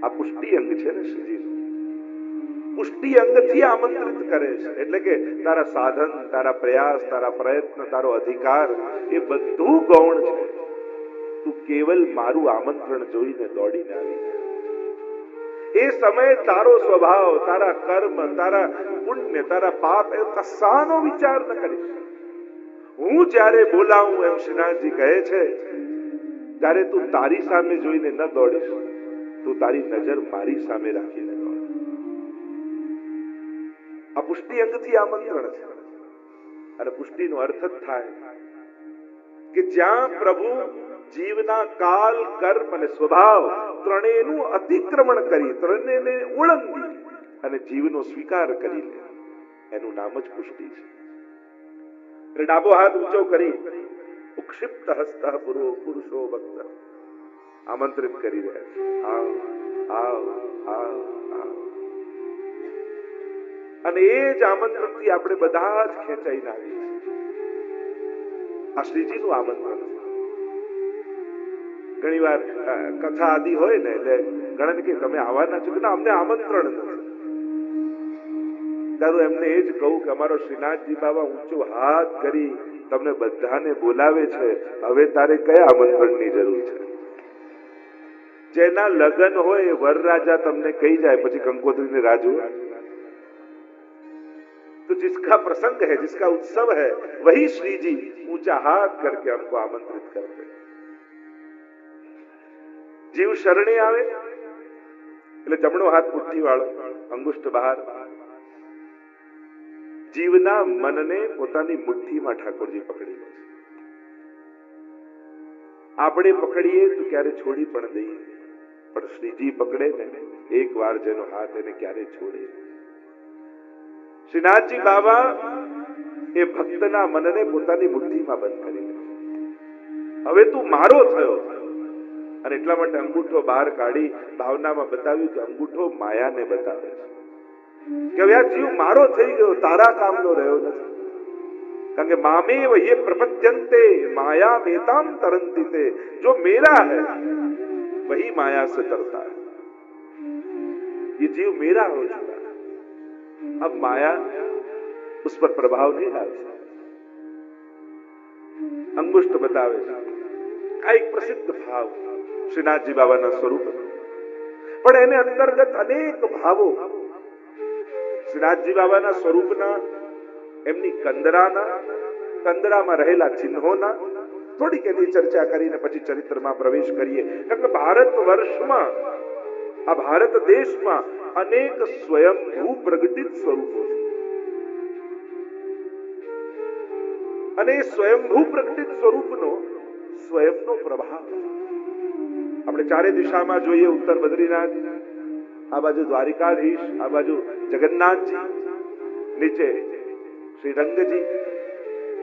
આ પુષ્ટિ અંગ છે ને શ્રીજીનું. પુષ્ટિ અંગથી આમંત્રિત કરે છે. એટલે કે તારા સાધન, તારા પ્રયાસ, તારા પ્રયત્ન, તારો અધિકાર એ બધું ગૌણ છે. તું કેવલ મારું આમંત્રણ જોઈને દોડીને આવી. એ સમયે તારો સ્વભાવ, તારા કર્મ, તારા પુણ્ય, તારા પાપ એ કશાનો વિચાર ન કરીશ. હું જ્યારે બોલાવું એમ શ્રીનાથજી કહે છે, ત્યારે તું તારી સામે જોઈને ન દોડીશ, તું તારી નજર મારી સામે રાખીને દોડ. આ પુષ્ટિ અંગથી આમંત્રણ છે. અને પુષ્ટિનો અર્થ જ થાય કે જ્યાં પ્રભુ જીવના કાલ, કર્મ અને સ્વભાવ ત્રણેયનું અતિક્રમણ કરી, ત્રણેયને ઓળંગી અને જીવનો સ્વીકાર કરી લે, એનું નામ જ પુષ્ટિ છે. એટલે ડાબો હાથ ઊંચો કરી ઉક્ષિપ્ત હસ્ત પુરુષો ભક્ત આમંત્રિત કરી રહ્યા છે. આવ આવ આવ આવ. અને એ જ આમંત્રણથી આપણે બધા જ ખેંચાઈને આવીએ છીએ. આ શ્રીજીનું આમંત્રણ છે. ઘણી વાર કથા આદિ હોય ને એટલે ઘણા કે તમે આવવાના છો, કે અમને આમંત્રણ નથી. તારું એમને એ જ કહું કે અમારો શ્રીનાથજી બાબા ઊંચો હાથ કરી તમને બધાને બોલાવે છે. હવે તારે કયા આમંત્રણની જરૂર છે? જેના લગ્ન હોય એ વરરાજા તમને કહી જાય પછી કંકોત્રીને રાજુ. तो जिसका प्रसंग है, जिसका उत्सव है, वही श्री जी ऊंचा हाथ करके हमको आमंत्रित करते हैं. जीव शरणे આવે એટલે જમણો હાથ મુઠ્ઠી વાળો, અંગુષ્ઠ બહાર. જીવના મનને પોતાની મુઠ્ઠીમાં ઠાકોરજી પકડી લે છે. આપણે પકડીએ તો ક્યારે છોડી પણ દઈએ, પણ શ્રીજી પકડે ને એક વાર જેનો હાથ એને ક્યારે છોડે. શ્રીનાથજી બાબા એ ભક્તના મનને પોતાની મુઠ્ઠીમાં બંધ કરી લે. હવે તું મારો થયો. અને એટલા માટે અંગૂઠો બહાર કાઢી ભાવનામાં બતાવ્યું કે અંગૂઠો માયાને બતાવે છે કે હવે આ જીવ મારો થઈ ગયો, તારા કામનો રહ્યો નથી. કારણ કે મામેવ યે પ્રપદ્યન્તે માયા મેતામ तरन्ति ते, जो मेरा है वही माया से तरता है. ये जीव मेरा हो चुका है, अब माया उस पर प्रभाव नहीं डाल सकती. अंगुष्ठ बतावे છે. આ એક પ્રસિદ્ધ ભાવ શ્રીનાથજી બાબાના સ્વરૂપ, પણ એને અંતર્ગત અનેક ભાવો શ્રીનાથજી બાબાના સ્વરૂપના, એમની કંદરામાં રહેલા ચિહ્નોના થોડીક એની ચર્ચા કરીને પછી ચરિત્રમાં પ્રવેશ કરીએ. કારણ કે ભારત વર્ષમાં, આ ભારત દેશમાં અનેક સ્વયંભૂ પ્રગટિત સ્વરૂપો છે. અને સ્વયંભૂ પ્રગટિત સ્વરૂપનો સ્વયંનો પ્રભાવ આપણે ચારે દિશામાં જોઈએ. ઉત્તર બદ્રીનાથ, આ બાજુ દ્વારિકાધીશ, આ બાજુ જગન્નાથજી, નીચે શ્રીરંગજી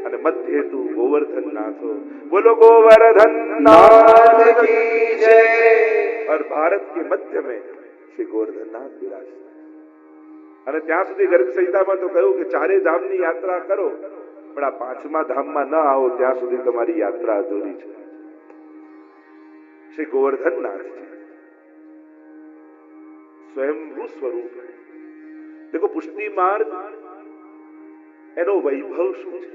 અને મધ્ય હેતુ ગોવર્ધન નાથો. બોલો गोवर्धन नाथ की जय. और भारत के मध्य में श्री गोवर्धन नाथ विराजते. અને ત્યાં સુધી ગર્ગ સંહિતામાં તો કહ્યું કે ચારે ધામની યાત્રા કરો, પણ આ પાંચમા ધામમાં ન આવો ત્યાં સુધી તમારી યાત્રા અધૂરી છે. શ્રી ગોવર્ધન નાથજી સ્વયંભૂ સ્વરૂપ. દેખો પુષ્ટિ માર્ગ એનો વૈભવ શું છે?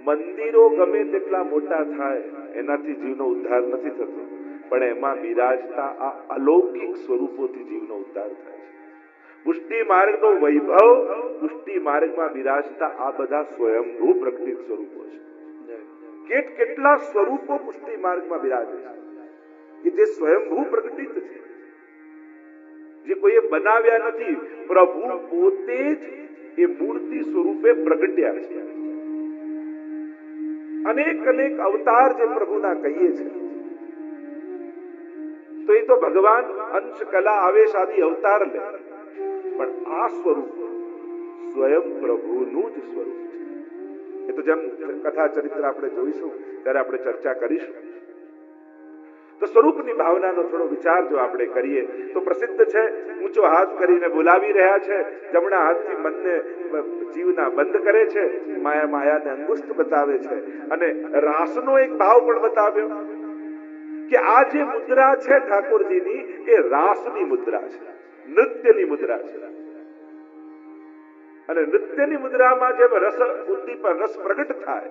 મંદિરો ગમે તેટલા મોટા થાય એનાથી જીવનો ઉદ્ધાર નથી થતો, પણ એમાં બિરાજતા આ અલૌકિક સ્વરૂપોથી જીવનો ઉદ્ધાર થાય છે. પુષ્ટિ માર્ગનો વૈભવ, પુષ્ટિ માર્ગમાં બિરાજતા આ બધા સ્વયંભૂ પ્રકટિત સ્વરૂપો છે. કેટલા સ્વરૂપો પુષ્ટિ માર્ગમાં બિરાજે છે કે જે સ્વયંભૂ પ્રકટિત છે, જે કોઈએ બનાવ્યા નથી. પ્રભુ પોતે જ એ મૂર્તિ સ્વરૂપે પ્રગટ્યા છે. અનેક અનેક અવતાર જે પ્રભુના કહીએ છે, તો એ તો ભગવાન અંશ કલા આવેશ આદિ અવતાર લે, પણ આ સ્વરૂપ સ્વયં પ્રભુનું જ સ્વરૂપ છે. એ તો જેમ કથા ચરિત્ર આપણે જોઈશું ત્યારે આપણે ચર્ચા કરીશું. તો સ્વરૂપની ભાવનાનો થોડો વિચાર જો આપણે કરીએ તો પ્રસિદ્ધ છે. ઊંચો હાથ કરીને બોલાવી રહ્યા છે, જમણા હાથથી મનને જીવના બંધ કરે છે, માયાને અંગુષ્ઠ બતાવે છે, અને રાસનો એક ભાવ પણ બતાવ્યો કે આ જે મુદ્રા છે ઠાકોરજીની એ રાસની મુદ્રા છે, નૃત્યની મુદ્રા છે. અને નૃત્યની મુદ્રામાં જેમ રસ ઉદ્દીપન રસ પ્રગટ થાય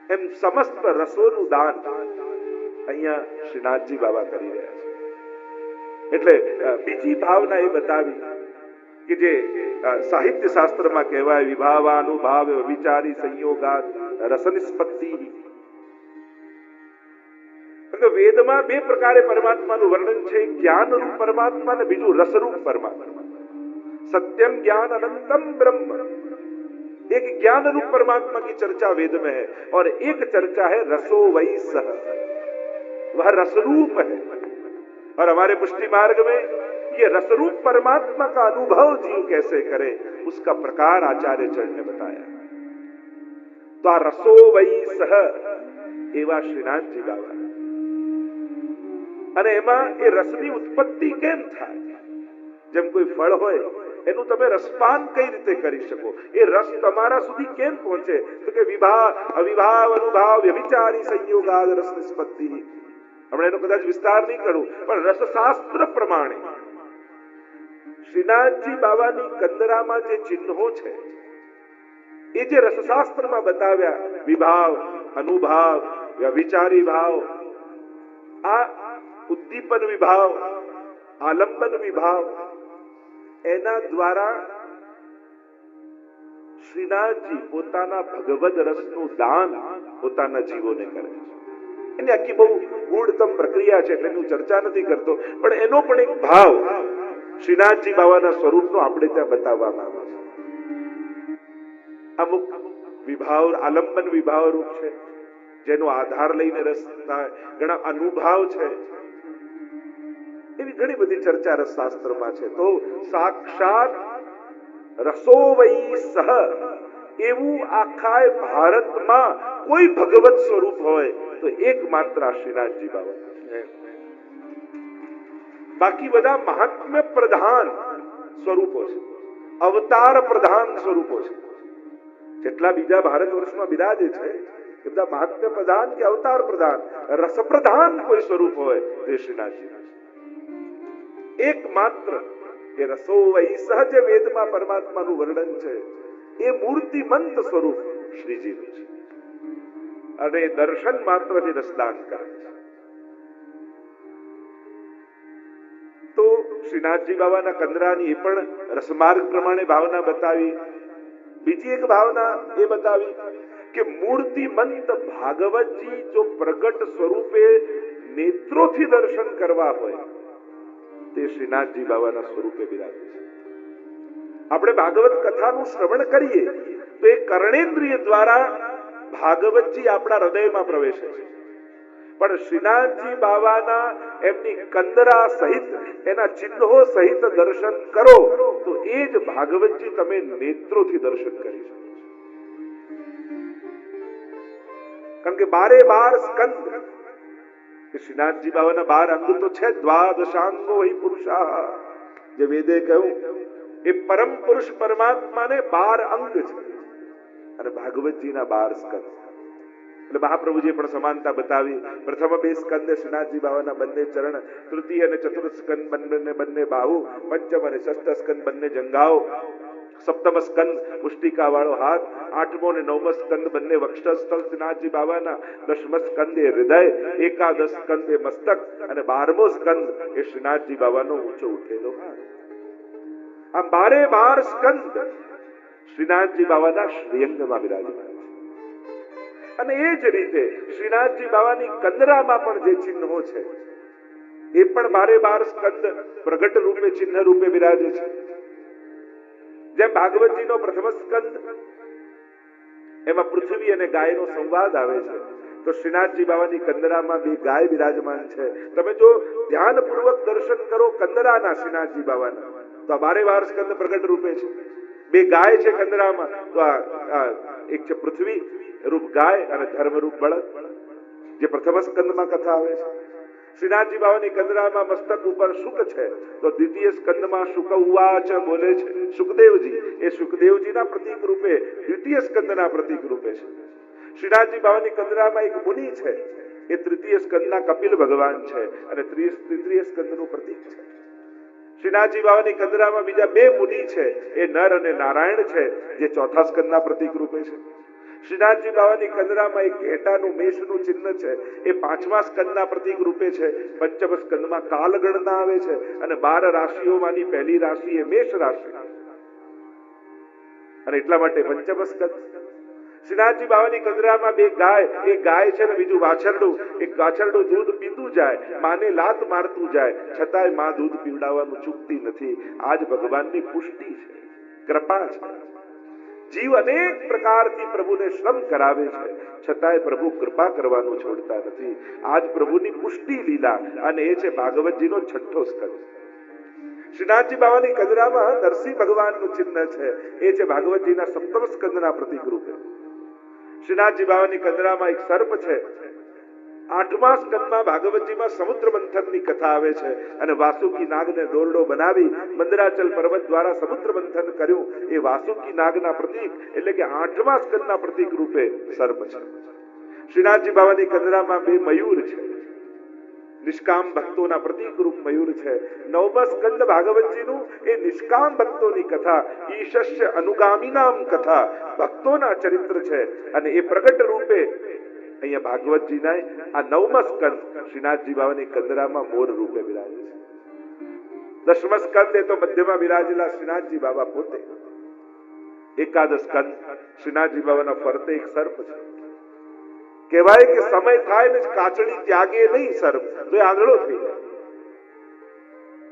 એમ સમસ્ત રસોનું દાન અહીંયા શ્રીનાથજી બાબા કરી રહ્યા છે. એટલે બીજી ભાવના એ બતાવી કે જે સાહિત્ય શાસ્ત્રમાં કહેવાય વિભાવાનુભાવ વિચારી સંયોગાત રસનિષ્પત્તિ. વેદમાં બે પ્રકારે પરમાત્માનું વર્ણન છે, જ્ઞાનરૂપ પરમાત્મા અને બીજું રસરૂપ પરમાત્મા. सत्यम ज्ञान अनंतम ब्रह्म, एक ज्ञान रूप परमात्मा की चर्चा वेद में है और एक चर्चा है रसो वही सह, वह रसरूप है. और हमारे पुष्टि मार्ग में ये रसरूप परमात्मा का अनुभव जीव कैसे करे उसका प्रकार आचार्य चरण ने बताया. तो आ रसो वही सह एवा श्रीनाथजी बाबा અને એમાં એ રસની ઉત્પત્તિ કેમ થાય? જેમ કોઈ ફળ હોય એનું તમે રસપાન કઈ રીતે કરી શકો? એ રસ તમારા સુધી કેમ પહોંચે? તો કે વિભાવ અવિભાવ અનુભાવ વ્યભિચારી સંયોગાદ રસ નિષ્પત્તિ. હમણાં એનો કદાચ વિસ્તાર નહીં કરું, પણ રસશાસ્ત્ર પ્રમાણે શ્રીનાથજી બાબાની કંદરામાં જે ચિહ્નો છે એ જે રસશાસ્ત્રમાં બતાવ્યા, વિભાવ અનુભાવ વ્યભિચારી ભાવ, આ ઉદ્દીપન વિભાવ આલંબન વિભાવ, એના દ્વારા શ્રીનાથજી પોતાના ભગવદ રસનું દાન પોતાના જીવોને કરે છે. એની આખી બહુ ગૂઢતમ પ્રક્રિયા છે એટલે હું ચર્ચા નથી કરતો, પણ એનો પણ એક ભાવ શ્રીનાથજી બાબાના સ્વરૂપનો આપણે ત્યાં બતાવવામાં આવે છે. અમુક વિભાવ આલંબન વિભાવ રૂપ છે જેનો આધાર લઈને રસ થાય, ઘણા અનુભાવ છે, એવી ઘણી બધી ચર્ચા રસશાસ્ત્રમાં છે. તો સાક્ષાત રસો વૈ સહ એવું આખા ભારતમાં કોઈ ભગવત સ્વરૂપ હોય તો એકમાત્ર શ્રીનાથજી બાબા. બાકી બધા મહાત્મ્ય પ્રધાન સ્વરૂપો છે, અવતાર પ્રધાન સ્વરૂપો છે. જેટલા બીજા ભારત વર્ષમાં બિરાજે છે એ બધા મહાત્મ્ય પ્રધાન કે અવતાર પ્રધાન, રસ પ્રધાન કોઈ સ્વરૂપ હોય તે શ્રીનાથજી. એકમાત્ર એ રસો વહી સહજ વેદમાં પરમાત્માનું વર્ણન છે એ મૂર્તિમંત સ્વરૂપ શ્રીજીનું છે અને દર્શન માત્રથી રસદાન કરે છે. તો શ્રીનાથજી બાબાના કંદરાની એ પણ રસમાર્ગ પ્રમાણે ભાવના બતાવી. બીજી એક ભાવના એ બતાવી કે મૂર્તિમંત ભાગવતજી જો પ્રગટ સ્વરૂપે નેત્રોથી દર્શન કરવા હોય તે શ્રીનાથજી બાબાના સ્વરૂપે બિરાજે છે. આપણે ભાગવત કથાનું શ્રવણ કરીએ તો એ કર્ણેન્દ્રિય દ્વારા ભાગવતજી આપણા હૃદયમાં પ્રવેશે છે, પણ શ્રીનાથજી બાબાના એમની કંદરા સહિત એના ચિહ્નો સહિત દર્શન કરો તો એ જ ભાગવતજી તમે નેત્રોથી દર્શન કરી શકો. કારણ કે 12 સ્કંદ, શ્રીનાથજી બાબાના 12 અંગ તો છે, દ્વાદશાંગો હિ પુરુષા, જે વેદે કહ્યું એ પરમ પુરુષ પરમાત્માને 12 અંગ છે અને ભાગવતજીના 12 સ્કંદ. એટલે મહાપ્રભુજીએ પણ સમાનતા બતાવી. પ્રથમ 2 સ્કંદ શ્રીનાથજી બાબાના બંને ચરણ, તૃતીય અને ચતુર્થ સ્કંદ બંને બાહુ, પંચમ અને ષષ્ઠ સ્કંદ બંને જંઘાઓ, સપ્તમ સ્કંદ પુષ્ટિકા વાળો હાથ, આઠમો અને નવમો સ્કંદ બંને વક્ષસ્થળ શ્રીનાથજી બાબાના, દશમ સ્કંદ એ હૃદય, એકાદશ સ્કંદ એ મસ્તક અને 12મો સ્કંદ એ શ્રીનાથજી બાબાનો ઊંચો ઉઠેલો હાથ. આમ 12 સ્કંદ શ્રીનાથજી બાબાના શ્રીઅંગમાં બિરાજમાન છે. અને એ જ રીતે શ્રીનાથજી બાબાની કંદરામાં પણ જે ચિહ્નો છે એ પણ 12 સ્કંદ પ્રગટ રૂપે ચિહ્ન રૂપે બિરાજે છે. જેમ ભાગવતજીનો પ્રથમ સ્કંદ એમાં પૃથ્વી અને ગાયનો સંવાદ આવે છે, તો શ્રીનાથજી બાબાની કંદરામાં 2 ગાય બિરાજમાન છે. તમે જો ધ્યાનપૂર્વક દર્શન કરો કંદરાના શ્રીનાથજી બાબાના તો આ 12 સ્કંદ પ્રગટ રૂપે છે. 2 ગાય છે કંદરામાં, તો આ એક છે પૃથ્વી રૂપ ગાય અને ધર્મ રૂપ બળદ, જે પ્રથમ સ્કંદમાં કથા આવે છે. શ્રીનાથજી બાબાની કંદરામાં મસ્તક ઉપર શુક છે, તો દ્વિતીય સ્કંદમાં શુક ઉવાચ બોલે છે શુકદેવજી, એ શુકદેવજીના પ્રતીક રૂપે દ્વિતીય સ્કંદના પ્રતીક રૂપે છે. શ્રીનાથજી બાબાની કંદરામાં એક મુનિ છે, એ તૃતીય સ્કંદના કપિલ ભગવાન છે અને તૃતીય સ્કંદનું પ્રતીક છે. શ્રીનાથજી બાવાની કંદરામાં બીજા બે મુનિ છે, એ નર અને નારાયણ છે, જે ચોથા સ્કંદના પ્રતીક રૂપે છે. શ્રીનાથજી બાવાની કંદરામાં એક ઘેટાનું મેષનું ચિહ્ન છે, એ પાંચમા સ્કંદના પ્રતીક રૂપે છે. પંચમ સ્કંદમાં કાલગણના આવે છે અને 12 રાશિઓમાંની પહેલી રાશિ એ મેષ રાશિ અને એટલા માટે પંચમ સ્કંદ. શ્રીનાથજી બાવાની કંદરામાં બે ગાય, એક ગાય છે ને બીજું વાછરડું. એક વાછરડું દૂધ પીતું જાય, માને લાત મારતું જાય, છતાંય માં દૂધ પીવડાવવાનું ચૂકતી નથી. આજ ભગવાનની પુષ્ટિ છે, કૃપા છે. જીવ અનેક પ્રકારથી પ્રભુને શ્રમ કરાવે છે, છતાંય પ્રભુ કૃપા કરવાનું છોડતા નથી. આજ પ્રભુની પુષ્ટિ લીલા અને એ છે ભાગવતજીનો 6થો સ્કંદ. શ્રીનાથજી બાવાની કંદરામાં નરસિંહ ભગવાનનું ચિહ્ન છે, એ છે ભાગવતજીના 7મ સ્કંદના પ્રતીક રૂપે. શ્રીનાથજી બાવાની કંદરામાં એક સર્પ છે. 8મા સ્કંદમાં ભાગવતજીમાં સમુદ્ર મંથનની કથા આવે છે અને વાસુકી નાગને દોરડો બનાવી મંદરાચલ પર્વત દ્વારા સમુદ્ર મંથન કર્યું. એ વાસુકી નાગના પ્રતીક એટલે કે 8મા સ્કંદના પ્રતીક રૂપે સર્પ છે. શ્રીનાથજી બાવાની કંદરામાં બે મયુર છે, નિષ્કામ ભક્તોના પ્રતીક રૂપ મયુર છે. 9મા સ્કંદ ભાગવતજીનું એ નિષ્કામ ભક્તોની કથા, ઈશસ્ય અનુગામીનામ કથા, ભક્તોના ચરિત્ર છે અને એ પ્રગટ રૂપે અહીંયા ભાગવતજીના આ 9મા સ્કંદ શ્રીનાથજી બાવાની કંદરામાં મોર રૂપે બિરાજે છે. 10મા સ્કંદ એ તો મધ્યમાં બિરાજેલા શ્રીનાથજી બાબા પોતે. એકાદશ સ્કંદ શ્રીનાથજી બાબાના ફરતે એક સર્પ છે. કહેવાય કે સમય થાય ને કાચડી ત્યાગે નહીં સર્પ તો એ આંધળો થઈ જાય.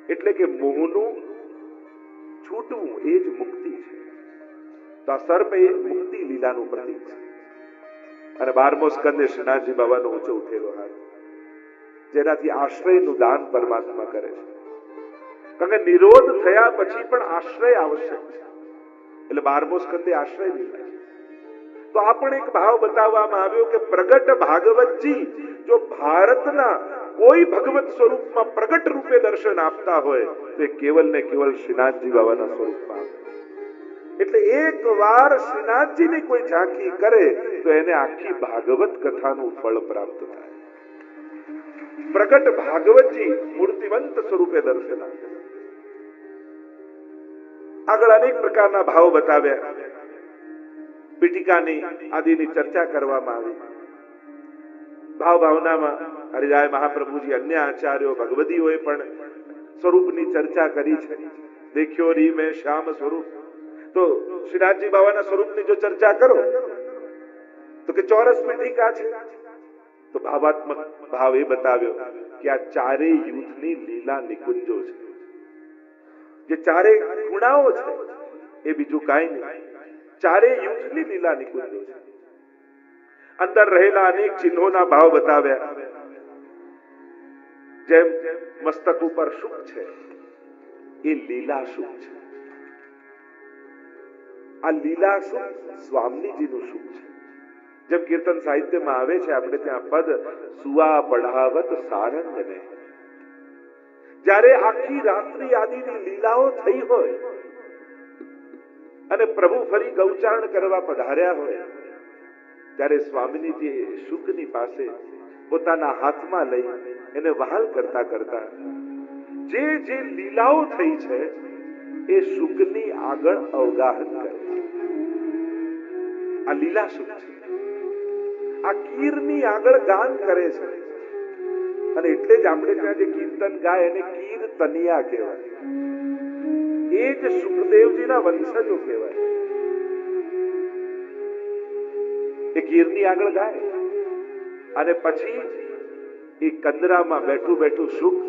એટલે કે મોહનું છૂટવું એ જ મુક્તિ છે. તો આ સર્પ એ મુક્તિ લીલાનું પ્રતીક છે. અને 12મો સ્કંદ એ શ્રીનાથજી બાબાનો ઊંચો ઉઠેલો હાથ, જેનાથી આશ્રયનું દાન પરમાત્મા કરે છે. કારણ કે નિરોધ થયા પછી પણ આશ્રય આવશ્યક છે, એટલે 12મો સ્કંદ એ આશ્રય લીલા. તો આ પણ એક ભાવ બતાવવામાં આવ્યો કે પ્રગટ ભાગવતજી જો ભારતના કોઈ ભગવત સ્વરૂપમાં પ્રગટ રૂપે દર્શન આપતા હોય તો કેવલ ને કેવલ શ્રીનાથજી બાબાના સ્વરૂપમાં. એટલે એક વાર શ્રીનાથજીની કોઈ ઝાંખી કરે તો એને આખી ભાગવત કથાનું ફળ પ્રાપ્ત થાય. પ્રગટ ભાગવતજી મૂર્તિવંત સ્વરૂપે દર્શન આપે. આગળ અનેક પ્રકારના ભાવ બતાવ્યા. પીઠિકાની આદિની ચર્ચા કરવામાં આવી. ભાવ ભાવનામાં હરિરાય મહાપ્રભુજી, અન્ય આચાર્યો, ભગવદીઓએ પણ સ્વરૂપની ચર્ચા કરી છે. દેખ્યો રી મેં શ્યામ સ્વરૂપ. તો શ્રીનાથજી બાબાના સ્વરૂપની જો ચર્ચા કરો તો કે ચોરસ પીઠિકા છે. તો ભાવાત્મક ભાવ એ બતાવ્યો કે આ ચારેય યુથની લીલા નિકુંજો છે. જે ચારે ખૂણાઓ છે એ બીજું કાંઈ નહીં, ચારેય યુથની લીલા નિકુંજો છે. અંદર રહેલા અનેક ચિહ્નોના ભાવ બતાવ્યા. જેમ મસ્તક ઉપર શુક છે એ લીલા શુક છે. આ લીલા શુક સ્વામીજીનું શુક છે. જેમ કીર્તન સાહિત્યમાં આવે છે, આપણે ત્યાં પદ સુવા પઢાવત સારંગને. જ્યારે આખી રાત્રિ આદિની લીલાઓ થઈ હોય અને પ્રભુ ફરી ગૌચારણ કરવા પધાર્યા હોય ત્યારે સ્વામીજી શુકની પાસે પોતાના હાથમાં લઈ એને વહાલ કરતા કરતા જે જે લીલાઓ થઈ છે એ શુકની આગળ અવગાહન કરે. આ લીલા શુક છે. આ કીરની આગળ ગાન કરે છે અને એટલે જ આપણે ત્યાં જે કીર્તન ગાય એને કીર્તનિયા કહેવાય. એ જ સુખદેવજીના વંશજો કહેવાય. એ કીરની આગળ ગાય અને પછી એ કંદરામાં બેઠું બેઠું સુખ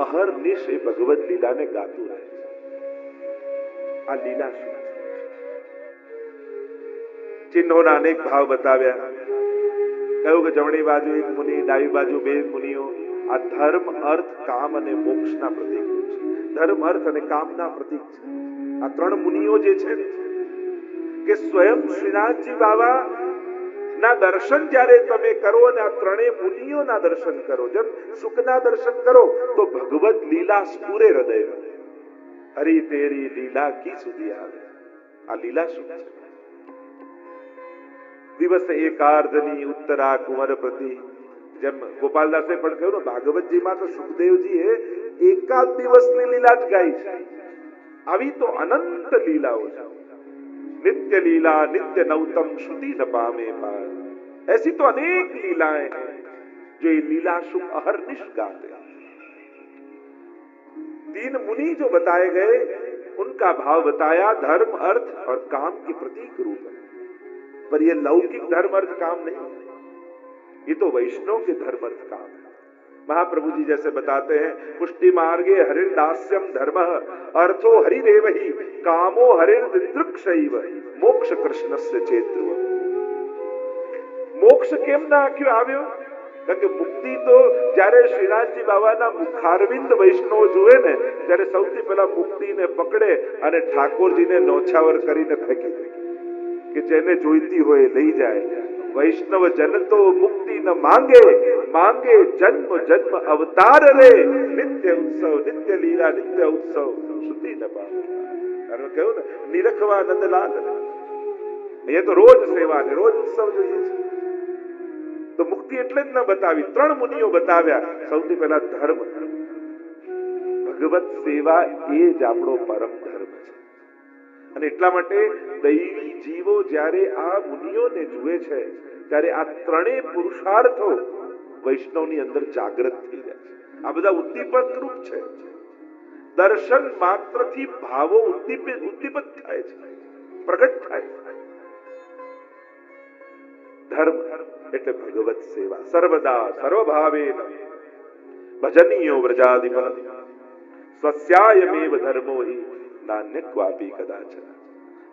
અહર્નિશ એ ભગવદ લીલાને ગાતું રહે. આ લીલા સુખ. ચિહ્નોના અનેક ભાવ બતાવ્યા. કહ્યું કે જમણી બાજુ એક મુનિ, ડાબી બાજુ બે મુનિઓ. આ ધર્મ, અર્થ, કામ અને મોક્ષના પ્રતીક છે. ધર્મ, અર્થ અને કામના પ્રતીક છે. આ ત્રણ મુનિઓ જે છે કે સ્વયં શ્રીનાથજી બાબા ના દર્શન જ્યારે તમે કરો અને આ ત્રણેય મુનિઓના દર્શન કરો, જેમ સુખના દર્શન કરો તો ભગવત લીલા સ્ફુરે હૃદય. હરી તેરી લીલા કી સુધી આવે. આ લીલા સુખ છે. દિવસ એકાર્ધની ઉત્તરા કુંવર પ્રતિ જેમ ગોપાલદાસે પણ કહ્યું ને, ભાગવતજીમાં તો સુખદેવજીએ એકાદ દિવસની લીલા જ ગાઈ છે. આવી તો અનંત લીલાઓ છે. नित्य लीला नित्य नवतम श्रुति न पामे पार. ऐसी तो अनेक लीलाएं हैं जो ये लीला शुभ अहर्निश गाते. तीन मुनि जो बताए गए उनका भाव बताया, धर्म अर्थ और काम के प्रतीक रूप है. पर ये लौकिक धर्म अर्थ काम नहीं, ये तो वैष्णव के धर्म अर्थ काम है. महाप्रभु जी जैसे बताते हैं, पुष्टि मार्गे हरिर्दास्यम धर्म अर्थो हरिरेव ही कामो हरिर्दिदृक्षैव मोक्ष कृष्णस्य चेत्रुव. મોક્ષ કેમ ના આખ્યું આવ્યો? કારણ કે મુક્તિ તો જ્યારે શ્રીનાથજી બાબાના મુખારવિંદ વૈષ્ણવ જુએ ને, ત્યારે સૌથી પહેલા મુક્તિને પકડે અને ઠાકોરજીને નોછાવર કરીને ફેંકી દે કે જેને જોઈતી હોય લઈ જાય. વૈષ્ણવ જન તો મુક્તિ ન માંગે, માંગે જન્મ જન્મ અવતાર રે. નિત્ય ઉત્સવ નિત્ય લીલા નિત્ય ઉત્સવ શ્રુતિ ન પામે. કારણ કહ્યું ને, નિરખવા નંદલાલ. એ તો રોજ સેવા ને રોજ ઉત્સવ જોઈએ છે. તો મુક્તિ એટલે જ ન બતાવી, ત્રણ મુનિઓ બતાવ્યા. સૌથી પહેલા ધર્મ. ભગવત સેવા એ જ આપણો પરમ ધર્મ છે. અને એટલા માટે દૈવી જીવો જ્યારે આ મુનિઓને જુએ છે, ત્યારે આ ત્રણેય પુરુષાર્થો વૈષ્ણવની અંદર જાગૃત થઈ જાય છે. આ બધા ઉદ્દીપક રૂપ છે. દર્શન માત્રથી ભાવો ઉદ્દીપક થાય છે, પ્રગટ થાય છે. ધર્મ એટલે ભગવત સેવા. સર્વદા સર્વભાવેન ભજનીયો વ્રજાધિપ स्वस्यायमेव धर्मो ही नान्य क्वापि कदाचन.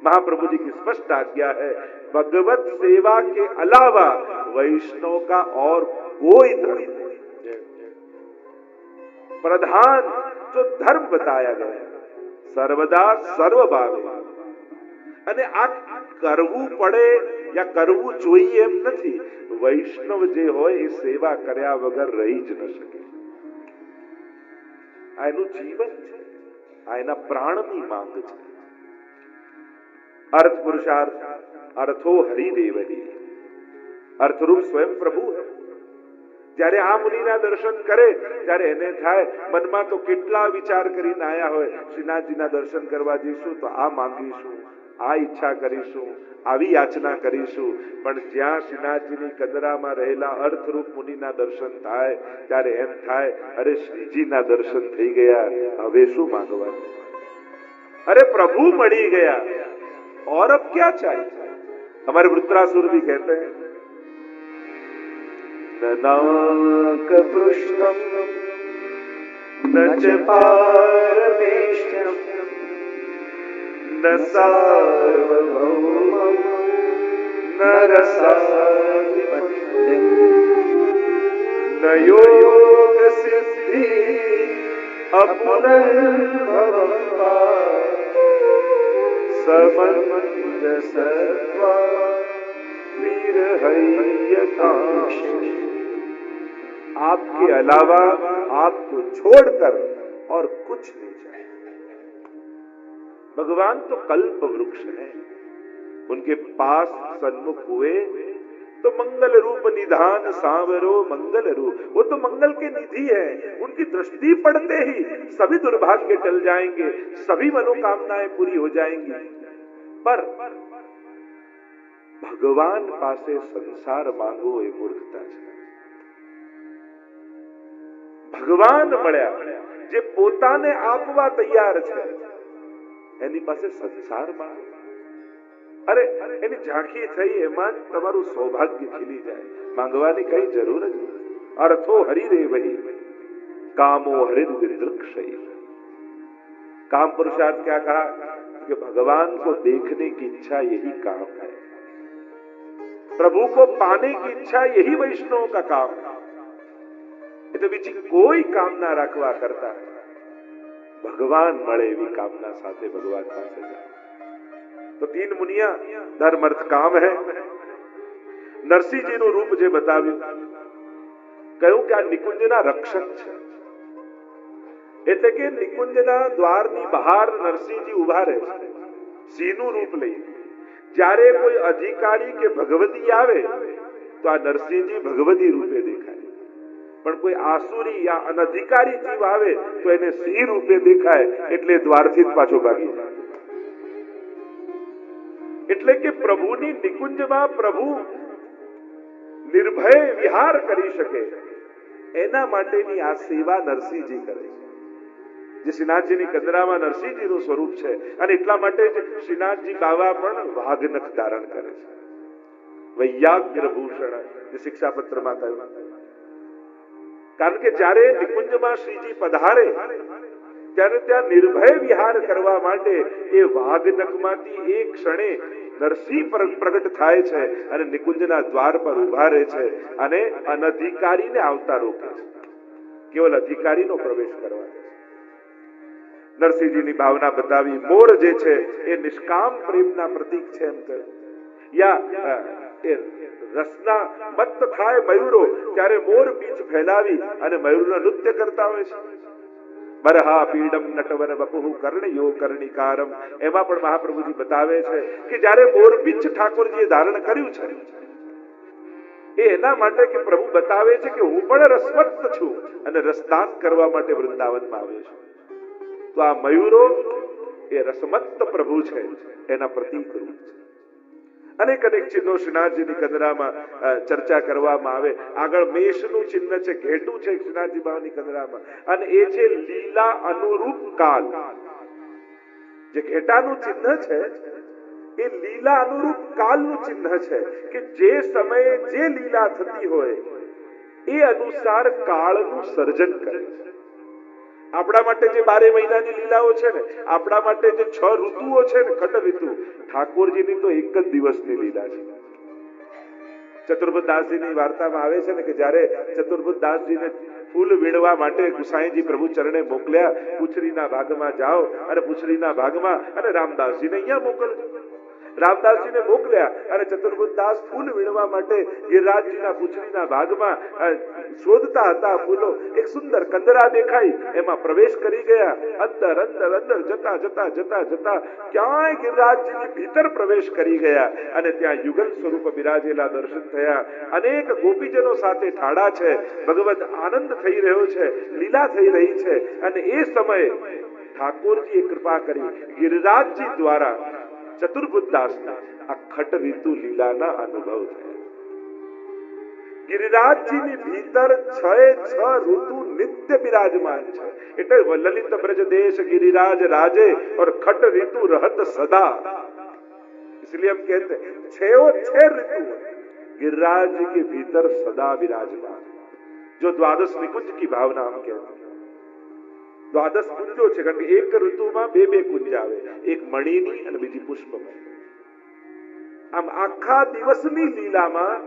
महाप्रभु जी की स्पष्ट आज्ञा है, भगवत सेवा के अलावा वैष्णव का और कोई धर्म नहीं. प्रधान जो धर्म बताया गया सर्वदा सर्वभावे. અને આ કરવું પડે યા કરવું જોઈએ એમ નથી. વૈષ્ણવ જે હોય એ સેવા કર્યા વગર રહી જ ન શકે. આ એનું જીવન છે, આ એના પ્રાણની માંગ છે. अर्थ पुरुषार्थ अर्थो हरिदेवही. अर्थरूप स्वयं प्रभु है. જ્યારે આ મુનિના દર્શન કરે ત્યારે એને થાય, મનમાં તો કેટલા વિચાર કરીને આયા હોય, શ્રીનાથજીના દર્શન કરવા જઈશું તો આ માંગીશું, આ ઈચ્છા કરીશું, આવી યાચના કરીશું. પણ જ્યાં શ્રીનાથજીની કંદરામાં રહેલા અર્થરૂપ મુનિના દર્શન થાય ત્યારે એમ થાય, અરે શ્રીજીના દર્શન થઈ ગયા, હવે શું માંગવાનું? અરે प्रभु મળી ગયા, और अब क्या चाहिए? हमारे वृत्रासुर भी कहते हैं, न नाक पृष्ठम न च पारमेष्ठ्यम न सार्वभौमम न रसाधिपत्यम न योग सिद्धि अपुनर्भवम समंजसत्वा विरहयकांक्षी. आपके अलावा आपको छोड़कर और कुछ नहीं चाहिए. भगवान तो कल्प वृक्ष है. उनके पास सन्मुख हुए तो मंगल रूप निधान सांवरो मंगल रूप. वो तो मंगल के निधि है. उनकी दृष्टि पड़ते ही सभी दुर्भाग्य टल जाएंगे, सभी मनोकामनाएं पूरी हो जाएंगी. पर भगवान पासे संसार मांगो એ મૂર્ખતા છે. ભગવાન મળ્યા જે પોતાને આપવા તૈયાર છે, એની પાસે સંસાર માંગો. અરે એની ઝાંખી થઈ એમાં તમારું સૌભાગ્ય ખીલી જાય. માંગવાની કઈ જરૂર જ નથી. અર્થો હરિરેવહી कामो हरिर्विदृक्षै. काम पुरुषार्थ क्या कहा कि भगवान को देखने की इच्छा यही काम है, प्रभु को पाने की इच्छा यही वैष्णव का काम है. એટલે બીજી કોઈ કામના રાખવા કરતા ભગવાન મળે એવી કામના સાથે ભગવાન પાસે જાય. તો तीन मुनिया धर्म अर्थ काम है. નરસિંહજીનું રૂપ જે બતાવ્યું, કહ્યું કે આ નિકુંજના રક્ષક છે. એટલે કે નિકુંજના દ્વારની બહાર નરસિંહજી ઉભા રહે છે સિંહનું રૂપ લઈ. જ્યારે કોઈ અધિકારી કે ભગવતી આવે તો આ નરસિંહજી ભગવતી રૂપે દેખાય. પણ કોઈ આસુરી યા અનધિકારી જીવ આવે તો એને સિંહ રૂપે દેખાય એટલે દ્વારથી જ પાછો ભાગી જાય. એટલે કે પ્રભુની નિકુંજમાં પ્રભુ નિર્ભય વિહાર કરી શકે એના માટેની આ સેવા નરસિંહજી કરે છે. જે શ્રીનાથજીની કંદરામાં નરસિંહજીનું સ્વરૂપ છે અને એટલા માટે જ શ્રીનાથજી બાવા પણ વાઘનખ ધારણ કરે છે. વૈયાગ્ર ભૂષણ જે શિક્ષાપત્રમાં કહ્યું. કારણ કે જ્યારે નિકુંજમાં શ્રીજી પધારે ત્યારે ત્યાં નિર્ભય વિહાર કરવા માટે એ વાઘનખમાંથી એક ક્ષણે નરસિંહ પ્રગટ થાય છે અને નિકુંજના દ્વાર પર ઉભા રહે છે અને અનધિકારીને આવતા રોકે છે. કેવલ અધિકારીનો પ્રવેશ કરવા દે છે. નરસિંહજીની ભાવના બતાવી. મોર જે છે એ નિષ્કામ પ્રેમના પ્રતીક છે એમ કહ્યું. યા એ રસના મત્ત થાય મયુરો ત્યારે મોર પીંછ ફેલાવી અને મયુરના નૃત્ય કરતા હોય છે. બરહા પીડમ નટવર વપુઃ કર્ણયો કર્ણિકારમ. એમાં પણ મહાપ્રભુજી બતાવે છે કે જ્યારે મોર પીંછ ઠાકોરજીએ ધારણ કર્યું છે એ એના માટે કે પ્રભુ બતાવે છે કે હું પણ રસમત્ત છું અને રસદાન કરવા માટે વૃંદાવનમાં આવ્યો છું. તો આ મયુરો એ રસમત્ત પ્રભુ છે એના પ્રતીક રૂપ છે. અનેક અનેક ચિહ્નો શ્રીનાથજીની કંદરામાં ચર્ચા કરવામાં આવે. આગળ મેષનું ચિહ્ન છે, ઘેટું છે શ્રીનાથજી બાવાની કંદરામાં અને એ છે લીલા અનુરૂપ કાલ. જે ઘેટાનું ચિહ્ન છે એ લીલા અનુરૂપ કાલનું ચિહ્ન છે કે જે સમયે જે લીલા થતી હોય એ અનુસાર કાળનું સર્જન કરે છે. આપણા માટે જે 12 મહિનાની લીલાઓ છે ને, આપણા માટે જે 6 ઋતુઓ છે ને, ખંડ ઋતુ, ઠાકોરજીની તો એક જ દિવસની લીલા છે. ચતુર્બુદ્ધ દાસજીની વાર્તામાં આવે છે ને કે જ્યારે ચતુર્બુદ્ધ દાસજીને ફૂલ વીણવા માટે ગુસાઈજી પ્રભુ ચરણે મોકલ્યા, પૂછડીના ભાગમાં જાઓ અને પૂછડીના ભાગમાં અને રામદાસજીને અહીંયા મોકલજો. રામદાસજીને મોકલ્યા અને ચતુર્બુદ્ધ દાસ ફૂલ વીણવા માટે ગિરિરાજજીના પૂછડીના ભાગમાં શોધતા હતા ફૂલો. એક સુંદર કંદરા દેખાઈ, એમાં પ્રવેશ કરી ગયા. અંદર અંદર અંદર જતા જતા જતા જતા ક્યાંય ગિરિરાજજીની ભીતર પ્રવેશ કરી ગયા અને ત્યાં યુગલ સ્વરૂપ બિરાજેલા દર્શન થયા. અનેક ગોપીજનો સાથે ઠાડા છે. ભગવદ આનંદ થઈ રહ્યો છે, લીલા થઈ રહી છે અને એ સમયે ઠાકોરજીએ કૃપા કરી ગિરિરાજજી દ્વારા ચતુર્બુદ્ધ દાસને આ ખટ ઋતુ લીલાના અનુભવ થયા. ગિરિરાજજીની ભીતર 6 ઋતુ નિત્ય બિરાજમાન છે. એટલે લલિત બ્રજ દેશ गिरिराज राजे और खट ऋतु रहत सदा. इसलिए हम कहते हैं 6 ऋतु गिरिराज जी के भीतर सदा विराजमान, जो द्वादश निकुंज की भावना हम कहते हैं. દ્વાદશ કુંજો છે કારણ કે એક ઋતુમાં બે કુંજ આવે, એક મણીની અને બીજી પુષ્પમય. આમ આખા દિવસની લીલામાં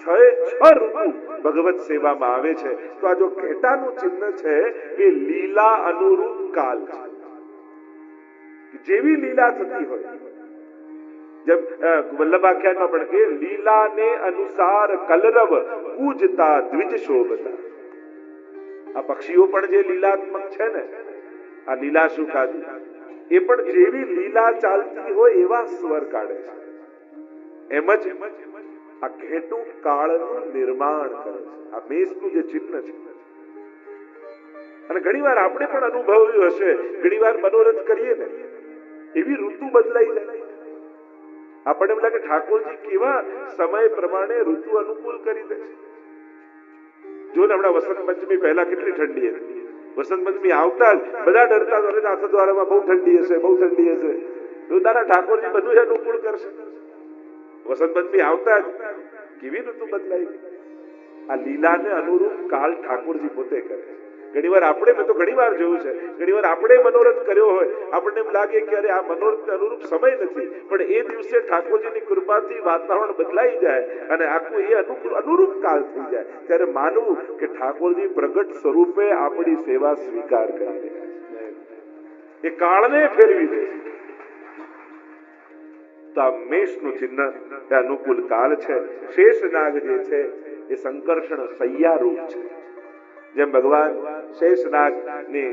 6 ઋતુ ભગવત સેવામાં આવે છે. તો આ જો ઘેટાનું ચિહ્ન છે એ લીલા અનુરૂપ કાલ છે. જેવી લીલા થતી હોય, જેમ વલ્લભાખ્યાનમાં પણ કે લીલા ને અનુસાર કલરવ કૂજતા દ્વિજ શોભતા. આ પક્ષીઓ પણ જે લીલાત્મક છે ને, આ લીલા સુખાદી, એ પણ જેવી લીલા ચાલતી હોય એવા સ્વર કાઢે છે. એમ જ આ ઘેટું કાળનું નિર્માણ કરે છે. આ મેષનું જે ચિહ્ન છે. અને ઘણીવાર આપણે પણ અનુભવ્યું હશે, ઘણીવાર મનોરથ કરીએ ને એવી ઋતુ બદલાઈ જાય. આપણને એમ લાગે ઠાકોરજી કેવા સમય પ્રમાણે ઋતુ અનુકૂળ કરી દે છે. જો ને હમણાં વસંત પંચમી પહેલા કેટલી ઠંડી હતી. વસંત પંચમી આવતા જ બધા ડરતા હતા, નાથદ્વારામાં બહુ ઠંડી હશે, બહુ ઠંડી હશે. તારા ઠાકોરજી બધું અનુકૂળ કરશે. વસંત પંચમી આવતા જ કેવી ઋતુ બદલાઈ ગઈ. આ લીલાને અનુરૂપ કાલ ઠાકોરજી પોતે કરે. ઘણીવાર આપણે, મેં તો ઘણીવાર જોયું છે, ઘણીવાર આપણે મનોરથ કર્યો હોય, આપણને એમ લાગે કે અરે આ મનોરથ અનુરૂપ સમય નથી, પણ એ દિવસે ઠાકોરજીની કૃપાથી વાતાવરણ બદલાઈ જાય અને આખું એ અનુરૂપ કાલ થઈ જાય. ત્યારે માનવું કે ઠાકોરજી પ્રગટ સ્વરૂપે આપણી સેવા સ્વીકાર કરી રહ્યા છે, એ કાળને ફેરવી દે. તો આ મેષનું ચિહ્ન એ અનુકૂળ કાલ છે. શેષનાગ જે છે એ સંકર્ષણ સૈયા રૂપ છે. જેમ ભગવાન શેષનાગ ની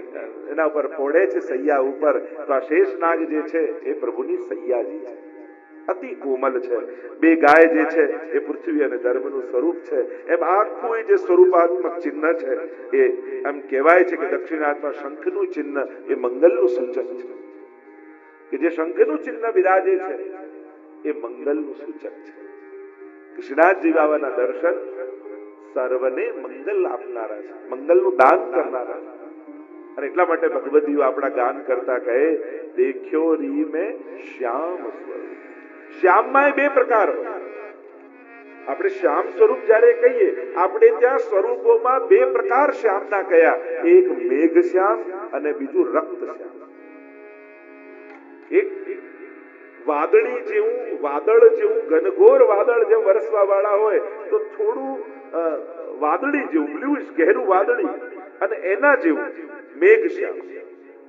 એના ઉપર ફોડે છે સૈયા ઉપર, તો આ શેષનાગ જે છે એ પ્રભુની સૈયાજી છે. અતિ કોમલ છે. બે ગાય જે છે એ પૃથ્વી અને ધર્મનું સ્વરૂપ છે. એમ આખું જે સ્વરૂપાત્મક ચિહ્ન છે એ એમ કહેવાય છે કે દક્ષિણાથમાં શંખનું ચિહ્ન એ મંગલનું સૂચક છે. કે જે શંખનું ચિહ્ન બિરાજે છે એ મંગલનું સૂચક છે. કૃષ્ણાજી બાબાના દર્શન સર્વને મંગલ આપનારા છે, મંગલનું દાન કરનારા છે. અને એટલા માટે ભગવદીઓ આપણા ગાન કરતા કહે દેખ્યો રી મેં શ્યામ સ્વરૂપ. શ્યામમાં બે પ્રકાર હોય. આપણે શ્યામ સ્વરૂપ જ્યારે કહીએ આપણે ત્યાં સ્વરૂપોમાં બે પ્રકાર શ્યામના કયા, એક મેઘ શ્યામ અને બીજું રક્ત શ્યામ. એક વાદળી જેવું, વાદળ જેવું, ઘનઘોર વાદળ જેમ વરસવા વાળા હોય તો થોડું વાદળી જેવું, બ્લુઇશ ગહેરું વાદળી, અને એના જેવું મેઘ શ્યામ,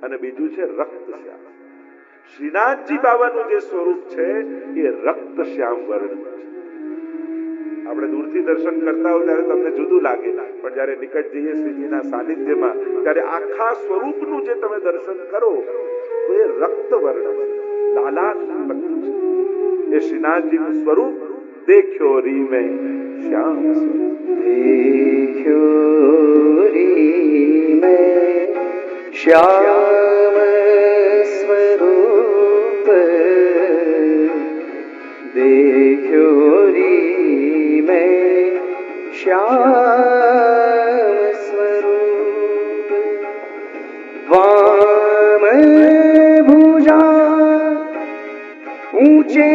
અને બીજું છે રક્ત શ્યામ. શ્રીનાથજી બાબાનું જે સ્વરૂપ છે એ રક્ત શ્યામ વર્ણન છે. આપણે દૂરથી દર્શન કરતા હોય ત્યારે તમને જુદું લાગે, પણ જ્યારે નિકટ જઈએ શ્રીજીના સાનિધ્યમાં ત્યારે આખા સ્વરૂપનું જે તમે દર્શન કરો તો એ રક્ત વર્ણ છે, લાલાશ લખ્યું છે. એ શ્રીનાથજીનું સ્વરૂપ દેખ્યો રી મેં શ્યામ સ્વરૂપ. દેખ્યો રી મેં શ્યામ સ્વરૂપ, દેખ્યો રી મેં શ્યામ સ્વરૂપ. વામ ભુજા ऊंचे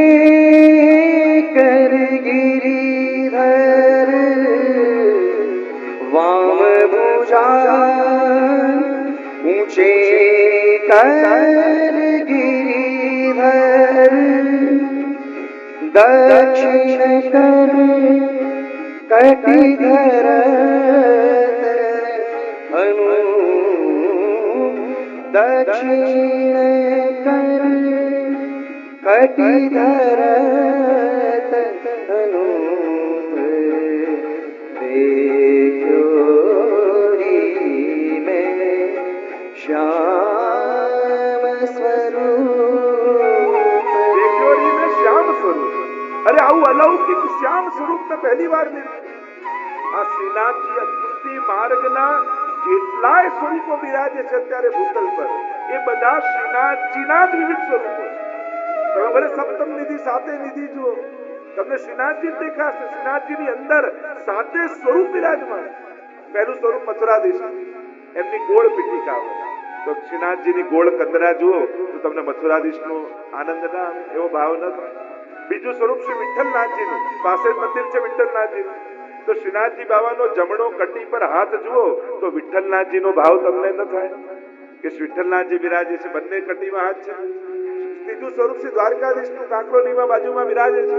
कर गिरिधर, वाम भुजा ऊंचे कर गिरिधर, दक्षिण कर कटिधर अनु, दक्षिण कर कटिधरत अनूप. देख्यो री में श्याम स्वरूप. દેખ્યો રી મેં શ્યામ સ્વરૂપ. અરે આવું અલૌકિક શ્યામ સ્વરૂપ મેં પહેલી વાર દેખ્યું. આ શ્રીનાથજી અદભુતિ માર્ગના જેટલાય સ્વરૂપો બિરાજે છે અત્યારે ભૂતલ પર એ બધા શ્રીનાથજીના જ વિવિધ સ્વરૂપો છે. તમે ભલે સપ્તમ નિધિ સાતે નિધિ જુઓ, તમને શ્રીનાથજી દેખાશે. શ્રીનાથજીની અંદર સાતે સ્વરૂપ બિરાજમાન. પહેલું સ્વરૂપ મથુરાધીશ, એમની ગોળ પીઠિકા હોય તો શ્રીનાથજીની ગોળ કંદરા જુઓ તો તમને મથુરાધીશનો આનંદ ના આવે, એવો ભાવ ન થાય. બીજું સ્વરૂપ શ્રી વિઠ્ઠલનાથજીનું, પાસે જ મંદિર છે વિઠ્ઠલનાથજીનું, તો શ્રીનાથજી બાબાનો જમણો કટી પર હાથ જુઓ તો વિઠ્ઠલનાથજીનો ભાવ તમને ન થાય કે શ્રી વિઠ્ઠલનાથજી બિરાજે છે, બંને કટીમાં હાથ છે. ત્રીજું સ્વરૂપ શ્રી દ્વારકાધીશનું કાંકરોલીમાં બાજુમાં બિરાજે છે,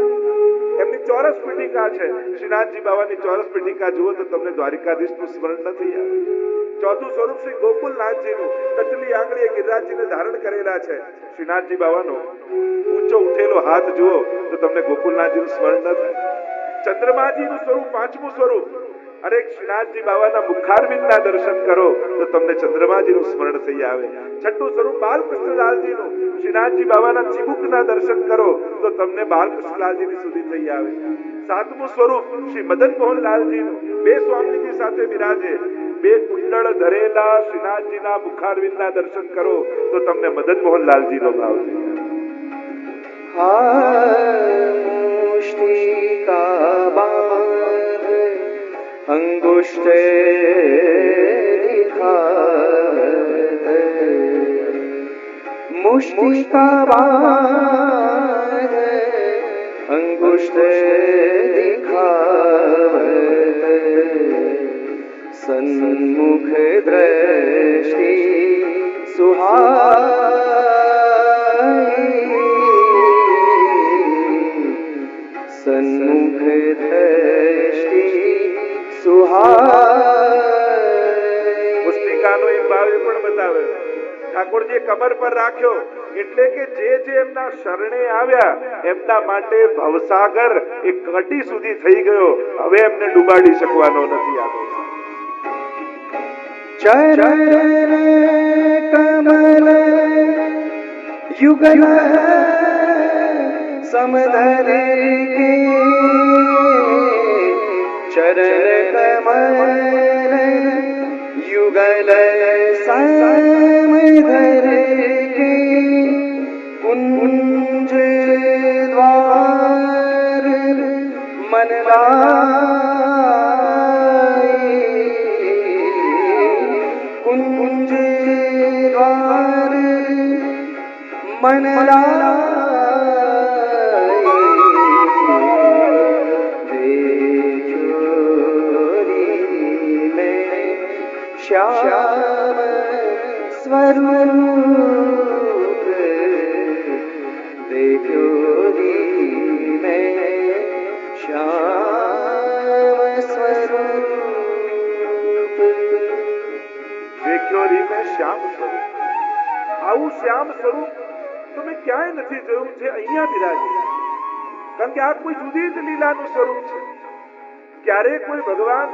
એમની ચોરસ પીઠિકા છે. શ્રીનાથજી બાબાની ચોરસ પીઠિકા જુઓ તો તમને દ્વારકાધીશનું સ્મરણ નથી આવે. ચોથું સ્વરૂપ શ્રી ગોકુલનાથજીનું, ટચલી આંગળીએ ગિરિરાજજીને ધારણ કરેલા છે. શ્રીનાથજી બાબાનો ઊંચો ઉઠેલો હાથ જુઓ તો તમને ગોકુલનાથજીનું સ્મરણ ન થાય. ચંદ્રમાજીનું સ્વરૂપ, પાંચમું સ્વરૂપ, અરે શ્રીનાથજી બાબાના મુખારવિંદના દર્શન કરો તો તમને ચંદ્રમાજીનું સ્મરણ થઈ આવે. છઠ્ઠું સ્વરૂપ બાલકૃષ્ણલાલજીનું, શ્રીનાથજી બાબાના ચિબુકના દર્શન કરો તો તમને બાલકૃષ્ણલાલજીની સુધી થઈ આવે. સાતમું સ્વરૂપ શ્રી મદન મોહનલાલજીનું, બે સ્વામીજી સાથે બિરાજે, બે કુંડળ ધરેલા શ્રીનાથજીના મુખારવિંદના દર્શન કરો તો તમને મદન મોહનલાલજીનો ભાવ થઈ આવે. मुष्टिका बांध अंगुष्ठ दिखावत, मुष्टिका बांध अंगुष्ठ दिखावत, सन्मुख दृष्टि सुहाई, सन्मुख दृष्टि सुहाई. પુસ્તિકાનો એક ભાવ એ પણ બતાવે, ઠાકોરજીએ કમર પર રાખ્યો એટલે કે જે એમના શરણે આવ્યા એમના માટે ભવસાગર એક કટી સુધી થઈ ગયો, હવે એમને ડૂબાડી શકવાનો નથી. આવ્યો ચરણ કમલ યુગલ समधर के चरण कमल युगल समधर के कुंज द्वार मन लाए कुंज द्वार मन लाए श्याम स्वरूप देखो री मैं श्याम स्वरूप देखो री मैं श्याम स्वरूप આવું શ્યામ સ્વરૂપ તમે ક્યાંય નથી જોયું છે, અહીંયા બિરાજે. કારણ કે આ કોઈ જુદી જ લીલાનું સ્વરૂપ છે. ક્યારે કોઈ ભગવાન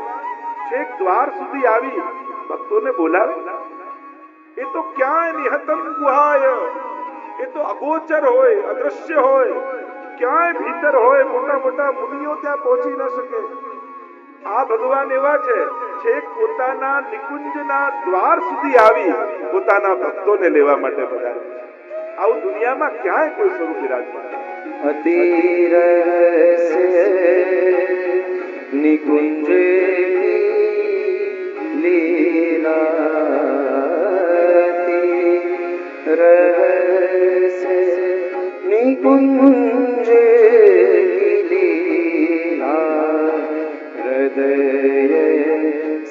છેક દ્વાર સુધી આવી ભક્તોને બોલાવે? એ તો ક્યાંય નિહતમ ગુહાય, એ તો અગોચર હોય, અદ્રશ્ય હોય, ક્યાંય ભીતર હોય, મોટા મોટા મુનિઓ ત્યાં પહોંચી ન શકે. આ ભગવાન એવા છે, છેક પોતાના નિકુંજના દ્વાર સુધી આવી પોતાના ભક્તોને લેવા માટે પધારે. આવું દુનિયામાં ક્યાંય કોઈ સ્વરૂપ વિરાજમાન. અતિ રહસ્ય નિકુંજ લીલા रहस्य निकुंज लीला हृदय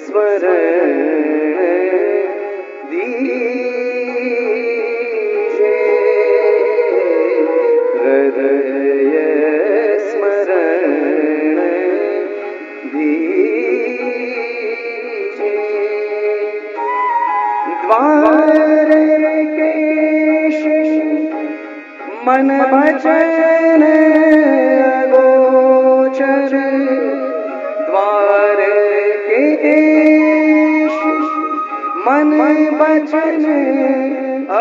स्मरण दीजे हृदय स्मरण दीजे द्वार मन बचन गोचर द्वार के मन बचन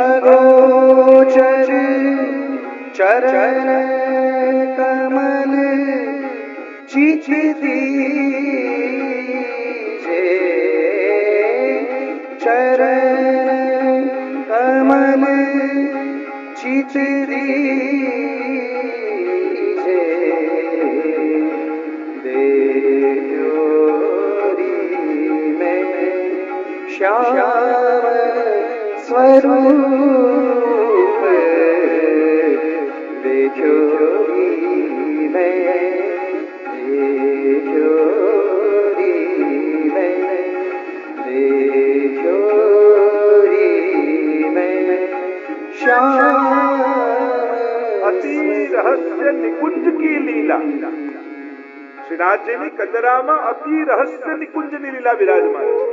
अगोचर चरण कमल चित दीजे चरण कमल चित दीजे देखो री मैं श्याम स्वरूप देखो री मैं देखो री मैं देखो री मैं श्याम અતિ રહસ્ય નિકુંજ की लीला. શ્રીનાથજીની કંદરામાં અતિ રહસ્ય નિકુંજની લીલા વિરાજમાન છે.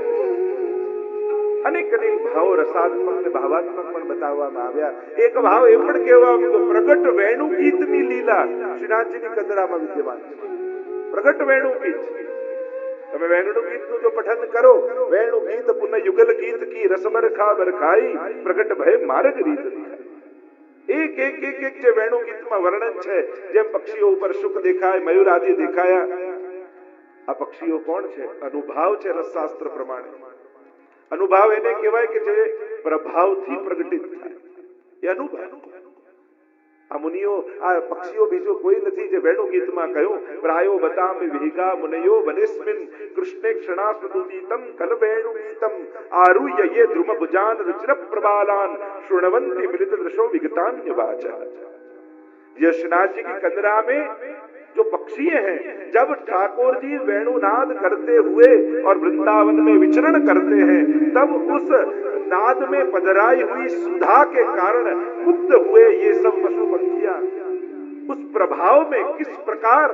અનેક અનેક ભાવો રસાત્મક ને ભાવાત્મક પણ બતાવવામાં આવ્યા. એક ભાવ એ પણ કહેવામાં આવ્યો, પ્રગટ વેણુ ગીતની લીલા શ્રીનાથજીની કંદરામાં વિદ્યમાન છે. પ્રગટ વેણુ ગીત, તમે વેણુ ગીતનું જો પઠન કરો, વેણુ ગીત પુનઃ યુગલ ગીત की રસબર ખા બરખાઈ પ્રગટ ભય માર્ગ રીત દિખાઈ. એક એક એક એક જે વેણુ ગીતમાં વર્ણન છે, જેમ પક્ષીઓ ઉપર શુક દેખાય, મયુર આદિ દેખાયા. આ પક્ષીઓ કોણ છે? અનુભાવ છે. રસશાસ્ત્ર પ્રમાણે અનુભાવ એને કહેવાય કે જે પ્રભાવથી પ્રગટિત થાય, એ અનુભાવ. આ મુનિઓ, આ પક્ષીઓ બીજો કોઈ નથી જે વેણુ ગીતમાં કહ્યું, પ્રાયો બતામે વિહિગા મુનયો વનેસ્મિન કૃષ્ણે ક્ષણાસ્વદુદીતમ કલ વેણુ ગીતમ આરુહ્ય યે ધ્રુમ ભુજાન રુચિર પ્રબાલાન શૃણવંતિ મૃત દૃશો વિગતાન્ય વાચા. यशनाथ जी की कंदरा में जो पक्षी हैं, जब ठाकुर जी वेणुनाद करते हुए और वृंदावन में विचरण करते हैं, तब उस नाद में पधराई हुई सुधा के कारण मुक्त हुए ये सब पशु पक्षियां उस प्रभाव में किस प्रकार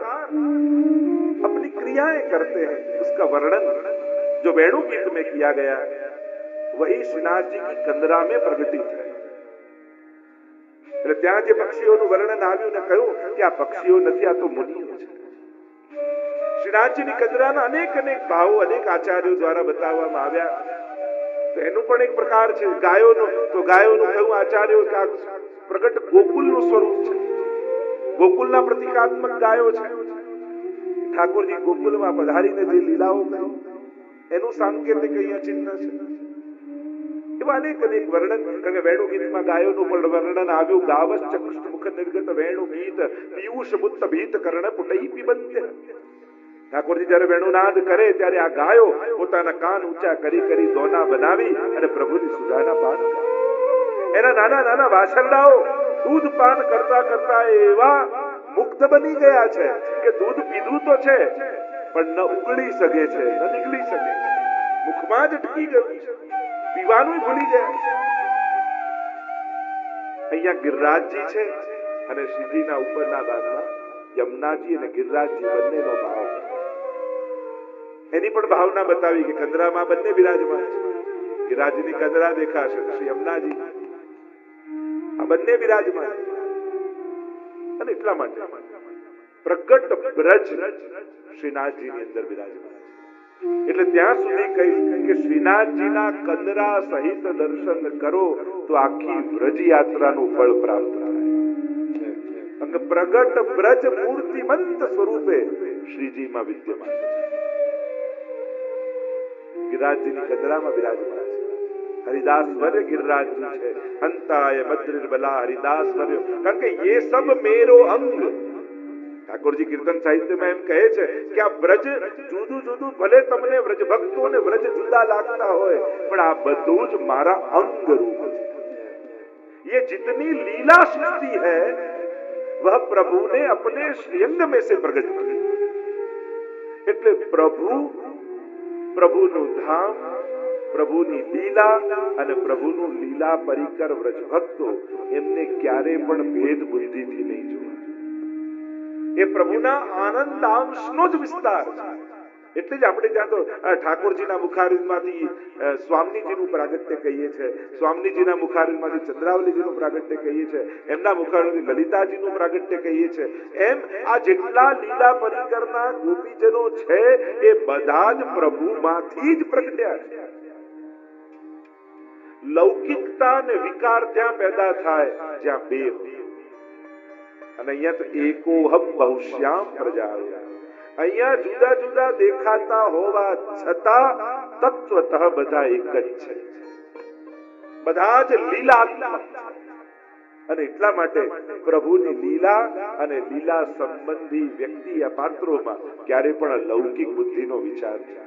अपनी क्रियाएं करते हैं, उसका वर्णन जो वेणु गीत में किया गया, वही श्रीनाथ जी की कंदरा में प्रकटित है. એટલે ત્યાં જે પક્ષીઓનું વર્ણન આવ્યું ને કહ્યું કે આ પક્ષીઓ નથી, આ તો મુનિઓ છે. શ્રીનાથજીની કંદરાના અનેક અનેક ભાવો અનેક આચાર્યો દ્વારા બતાવવામાં આવ્યા. તો એનું પણ એક પ્રકાર છે. ગાયોનું કહ્યું આચાર્યો કે આ પ્રગટ ગોકુલનું સ્વરૂપ છે. ગોકુલના પ્રતિકાત્મક ગાયો છે. ઠાકોરજી ગોકુલમાં પધારીને જે લીલાઓ કરી એનું સાંકેતિક અહીંયા ચિહ્ન છે. એવા અનેક વર્ણન, કારણ કે વેણુ ગીતમાં ગાયોનું પણ વર્ણન આવ્યું. ગાવશ્ચ કૃષ્ણ મુખ નિર્ગત વેણુ ગીત પિયુષ મુક્ત ભીત કર્ણ પુટઈ પિબંત્ય. ઠાકોરજી જયારે વેણુનાદ કરે ત્યારે આ ગાયો પોતાના કાન ઊંચા કરી કરી દોના બનાવી અને પ્રભુની સુધાના પાન કરે. એના નાના નાના વાછરડાઓ દૂધ પાન કરતા કરતા એવા મુગ્ધ બની ગયા છે કે દૂધ પીધું તો છે પણ ન ઉગળી શકે છે, ન નીકળી શકે છે, મુખમાં જ અટકી ગયું છે, પીવાનું ભૂલી ગયા છે. અહીંયા ગિરિરાજજી છે અને શ્રીજીના ઉપરના ભાગમાં યમુનાજી અને ગિરિરાજજી બંનેનો ભાવ. એની પણ ભાવના બતાવી કે કંદરામાં બંને બિરાજમાન છે. ગિરિરાજની કંદરા દેખાશે, શ્રી યમુનાજી આ બંને બિરાજમાન. અને એટલા માટે પ્રગટ બ્રજ શ્રીનાથજીની અંદર બિરાજમાન છે. એટલે ત્યાં સુધી કહ્યું કે શ્રીનાથજીના કંદરા સહિત દર્શન કરો તો આખી વ્રજ યાત્રાનું ફળ પ્રાપ્ત થાય. પ્રગટ બ્રજ મૂર્તિમંત સ્વરૂપે શ્રીજીમાં વિદ્યમાન છે. ગિરિરાજજીની કંદરામાં બિરાજમાન છે. હરિદાસ વર્ય गिरिराज છે. અંતાય બદ્રિર્બલા હરિદાસ વર્ય. કારણ કે ये सब मेरो અંગ. ઠાકોરજી કીર્તન સાહિત્યમાં એમ કહે છે કે આ બ્રજ જુદું જુદું, ભલે તમને વ્રજ ભક્તોને વ્રજ જુદા લાગતા હોય પણ આ બધું જ મારા અંગ રૂપ છે. ये जितनी लीला सृष्टि है वह प्रभु ने अपने श्रीअंग में से प्रकट की. એટલે પ્રભુનું ધામ, પ્રભુની લીલા અને પ્રભુનું લીલા પરિકર વ્રજ ભક્તો એમને ક્યારે પણ ભેદ બુદ્ધિથી નહીં જોવા. એ પ્રભુના આનંદાંશનો જ વિસ્તાર છે. એટલે જ આપણે ત્યાં તો ઠાકોરજીના મુખારવિંદમાંથી સ્વામીજીનું પ્રાગટ્ય કહીએ છીએ, સ્વામીજીના મુખારવિંદમાંથી ચંદ્રાવલીજીનું પ્રાગટ્ય કહીએ છીએ, એમના મુખારવિંદથી લલિતાજીનું પ્રાગટ્ય કહીએ છીએ. એમ આ જેટલા લીલા પરિકરના ગોપીજનો છે એ બધા જ પ્રભુમાંથી જ પ્રગટ્યા છે. લૌકિકતા અને વિકાર ત્યાં પેદા થાય જ્યાં બે હોય. અને અહીંયા તો એકોહમ બહુશ્યામ પ્રજા. અહીંયા જુદા જુદા દેખાતા હોવા છતાં તત્વતઃ બધા એક જ છે, બધા જ લીલાત્મક છે. અને એટલા માટે પ્રભુની લીલા અને લીલા સંબંધી વ્યક્તિ આ પાત્રોમાં ક્યારે પણ લૌકિક બુદ્ધિનો વિચાર છે.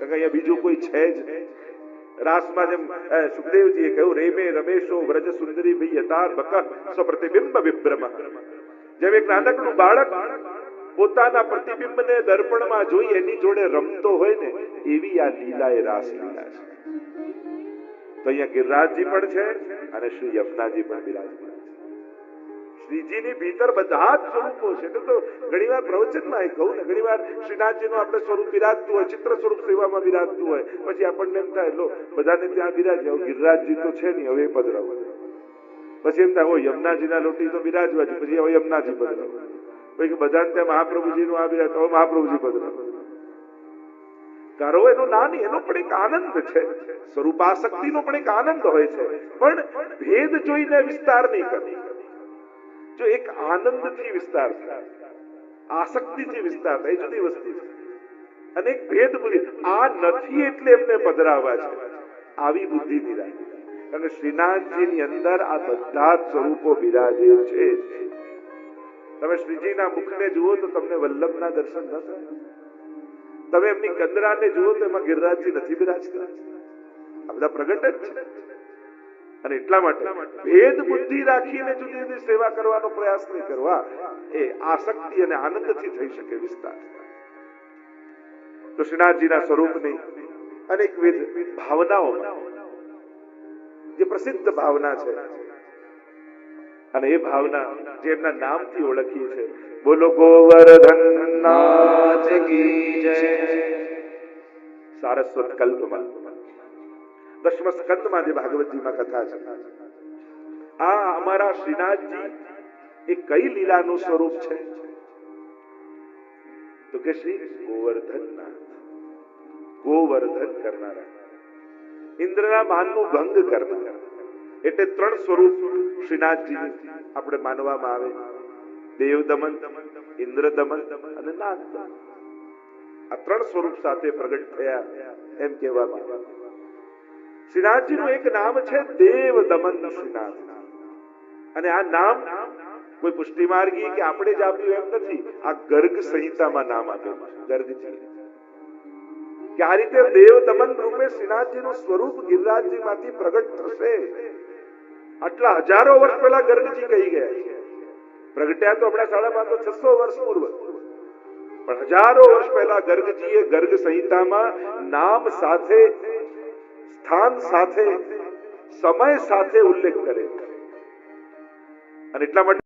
અહીંયા બીજું કોઈ છે જ નહીં. રાસમાં જેમ સુખદેવજીએ કહ્યું, રેમે રમેશો વ્રજ સુંદરી ભી યથાર બક સ્વપ્રતિબિંબ વિભ્રમ. જેમ એક નાનકડું બાળક પોતાના પ્રતિબિંબને દર્પણમાં જોઈ એની જોડે રમતો હોય ને, એવી આ લીલા એ રાસ લીલા છે. તો અહીંયા ગિરિરાજજી પણ છે અને શ્રી યમુનાજી પણ બિરાજમાન છે. શ્રીજીની ભીતર બધા જ સ્વરૂપો છે. તો ઘણીવાર પ્રવચનમાં કહું ને, ઘણીવાર શ્રીનાથજીનું આપણે સ્વરૂપ બિરાજતું હોય, ચિત્ર સ્વરૂપ સેવામાં બિરાજતું હોય, પછી આપણને એમ થાય લો બધાને ત્યાં બિરાજ્યા, ગિરિરાજજી તો છે નહીં, હવે પધરાવો. પછી એમ થાય યમુનાજીના લોટી તો બિરાજવા છે, પછી હવે યમુનાજી પધરાવો. પછી બધાને ત્યાં મહાપ્રભુજીનું આ બિરાજ, હવે મહાપ્રભુજી પધરાવો. કરો એનું ના નહીં, એનો પણ એક આનંદ છે, સ્વરૂપાસક્તિનો પણ એક આનંદ હોય છે, પણ ભેદ જોઈને વિસ્તાર નહીં કરવો. જો એક આનંદથી વિસ્તાર થાય, આસક્તિથી વિસ્તાર થાય, એ જુદી વસ્તુ છે. અને એક ભેદ બુદ્ધિ, આ નથી એટલે એમને પધરાવા છે, આવી બુદ્ધિથી રાખે. અને શ્રીનાથજીની અંદર આ બધા જ સ્વરૂપો બિરાજે છે. તમે શ્રીજીના મુખને જુઓ તો તમને વલ્લભના દર્શન ન થાય. તમે એમની કંદરાને જુઓ તો એમાં ગિરિરાજજી નથી બિરાજતા. આ બધા પ્રગટ જ છે. અને એટલા માટે ભેદ બુદ્ધિ રાખીને જુદી જુદી સેવા કરવાનો પ્રયાસ નહીં કરવા. એ આસક્તિ અને આનંદથી થઈ શકે વિસ્તાર. તો શ્રીનાથજીના સ્વરૂપની અનેકવિધ ભાવનાઓમાં જે પ્રસિદ્ધ ભાવના છે, અને એ ભાવના જે એમના નામથી ઓળખીએ છે, બોલો ગોવર્ધન નાથ કી જય. સારસ્વત કલ્પમાં 10મ સ્કંદમાં જે ભાગવતજીમાં કથા છે, આ અમારા શ્રીનાથજી એ કઈ લીલાનું સ્વરૂપ છે? તો કે શ્રી ગોવર્ધનનાથ, ગોવર્ધન કરનારા, ઇન્દ્રના માનનું ભંગ કરનારા. એટલે 3 સ્વરૂપ શ્રીનાથજી આપણે માનવામાં આવે. દેવ દમન, ઇન્દ્ર દમન અને નાગ દમન. આ ત્રણ સ્વરૂપ સાથે પ્રગટ થયા એમ કહેવામાં આવે. શ્રીનાથજીનું એક નામ છે દેવ દમન શ્રીનાથ. અને આ નામ કોઈ પુષ્ટિ માર્ગી કે આપણે જ આપ્યું એમ નથી. આ ગર્ગ સંહિતામાં નામ આપેલું છે, ગર્ગજી. કે આ રીતે દેવ દમન રૂપે શ્રીનાથજીનું સ્વરૂપ ગિરિરાજજી માંથી પ્રગટ થશે. આટલા હજારો વર્ષ પહેલા ગર્ગજી કહી ગયા છે. પ્રગટ્યા તો હમણાં 550-600 વર્ષ પૂર્વ, પણ હજારો વર્ષ પહેલા ગર્ગજીએ ગર્ગ સંહિતામાં નામ સાથે, સ્થાન સાથે, સમય સાથે ઉલ્લેખ કરે. અને એટલા માટે